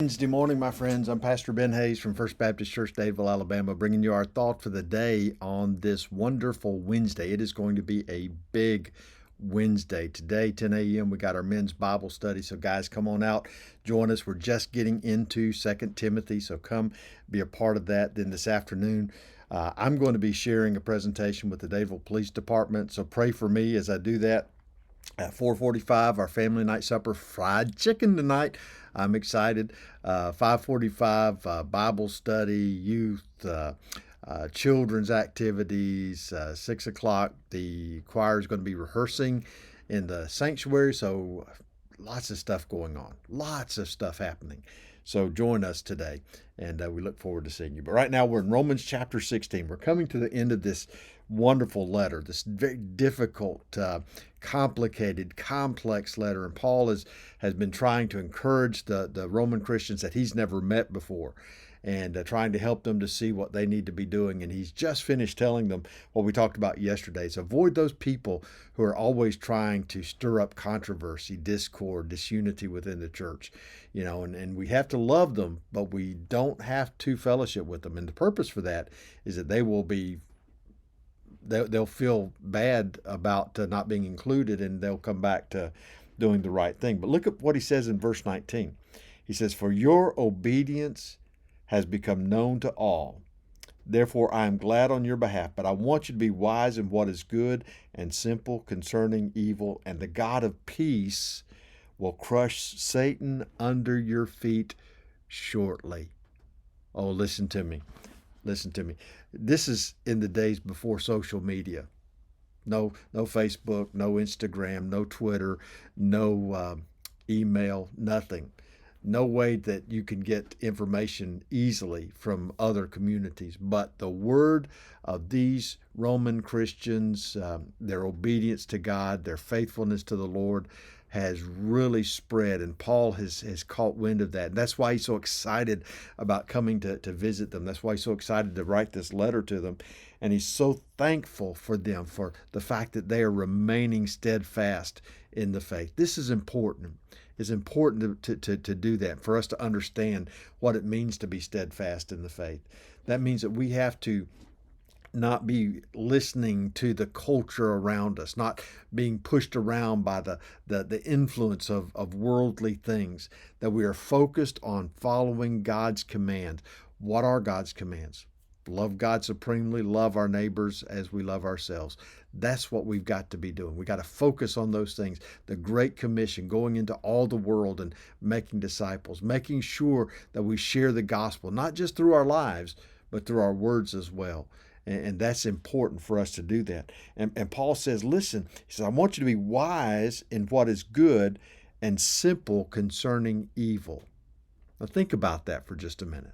Wednesday morning, my friends. I'm Pastor Ben Hayes from First Baptist Church, Dadeville, Alabama, bringing you our thought for the day on this wonderful Wednesday. It is going to be a big Wednesday. Today, 10 a.m., we got our men's Bible study. So, guys, come on out, join us. We're just getting into 2 Timothy, so come be a part of that. Then this afternoon, I'm going to be sharing a presentation with the Dadeville Police Department, so pray for me as I do that. At 4:45, our family night supper, fried chicken tonight. I'm excited. 5:45, Bible study, youth, children's activities. 6 o'clock, the choir is going to be rehearsing in the sanctuary. So lots of stuff going on, lots of stuff happening. So join us today, and we look forward to seeing you. But right now, we're in Romans chapter 16. We're coming to the end of this wonderful letter, this very difficult, complicated, complex letter. And Paul has been trying to encourage the Roman Christians that he's never met before, and trying to help them to see what they need to be doing. And he's just finished telling them what we talked about yesterday. So avoid those people who are always trying to stir up controversy, discord, disunity within the church. And we have to love them, but we don't have to fellowship with them. And the purpose for that is that they'll feel bad about not being included, and they'll come back to doing the right thing. But look at what he says in verse 19. He says, "For your obedience has become known to all. Therefore, I am glad on your behalf, but I want you to be wise in what is good and simple concerning evil, and the God of peace will crush Satan under your feet shortly." Oh, listen to me. Listen to me. This is in the days before social media. No Facebook, no Instagram, no Twitter, no email, nothing. No way that you can get information easily from other communities. But the word of these Roman Christians, their obedience to God, their faithfulness to the Lord, has really spread, and Paul has caught wind of that. And that's why he's so excited about coming to visit them. That's why he's so excited to write this letter to them. And he's so thankful for them, for the fact that they are remaining steadfast in the faith. This is important. It's important to do that, for us to understand what it means to be steadfast in the faith. That means that we have to not be listening to the culture around us, not being pushed around by the influence of worldly things, that we are focused on following God's commands. What are God's commands? Love God supremely, love our neighbors as we love ourselves. That's what we've got to be doing. We got to focus on those things. The Great Commission, going into all the world and making disciples, making sure that we share the gospel, not just through our lives, but through our words as well. And that's important for us to do that. And Paul says, listen, he says, I want you to be wise in what is good and simple concerning evil. Now think about that for just a minute.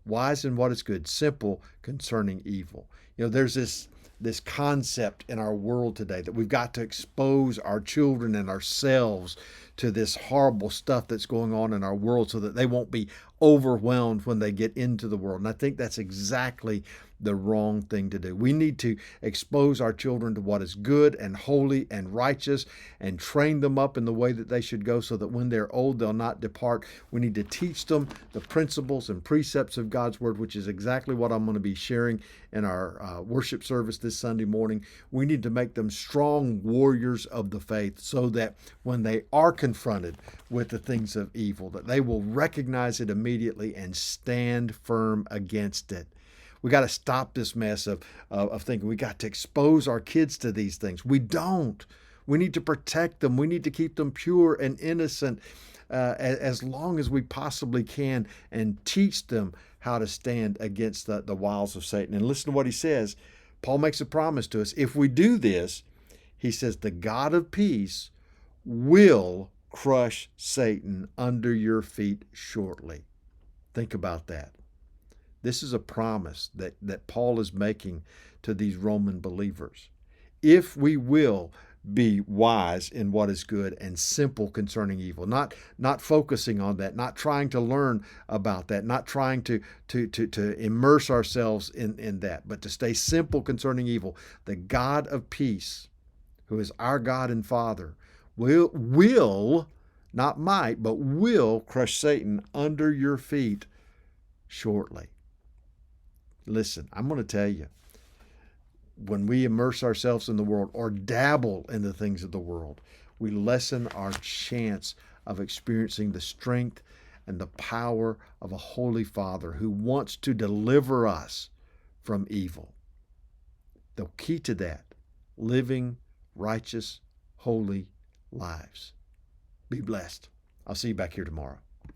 Wise in what is good, simple concerning evil. There's this concept in our world today that we've got to expose our children and ourselves to this horrible stuff that's going on in our world so that they won't be overwhelmed when they get into the world. And I think that's exactly the wrong thing to do. We need to expose our children to what is good and holy and righteous, and train them up in the way that they should go, so that when they're old, they'll not depart. We need to teach them the principles and precepts of God's Word, which is exactly what I'm going to be sharing in our worship service this Sunday morning. We need to make them strong warriors of the faith, so that when they are confronted with the things of evil, that they will recognize it immediately and stand firm against it. We got to stop this mess of thinking we got to expose our kids to these things. We don't. We need to protect them. We need to keep them pure and innocent as long as we possibly can, and teach them how to stand against the wiles of Satan. And listen to what he says. Paul makes a promise to us. If we do this, he says, the God of peace will crush Satan under your feet shortly. Think about that. This is a promise that Paul is making to these Roman believers. If we will be wise in what is good and simple concerning evil, not focusing on that, not trying to learn about that, not trying to immerse ourselves in that, but to stay simple concerning evil, the God of peace, who is our God and Father, will not might, but will crush Satan under your feet shortly. Listen, I'm going to tell you, when we immerse ourselves in the world or dabble in the things of the world, we lessen our chance of experiencing the strength and the power of a holy Father who wants to deliver us from evil. The key to that, living righteous, holy lives. Be blessed. I'll see you back here tomorrow.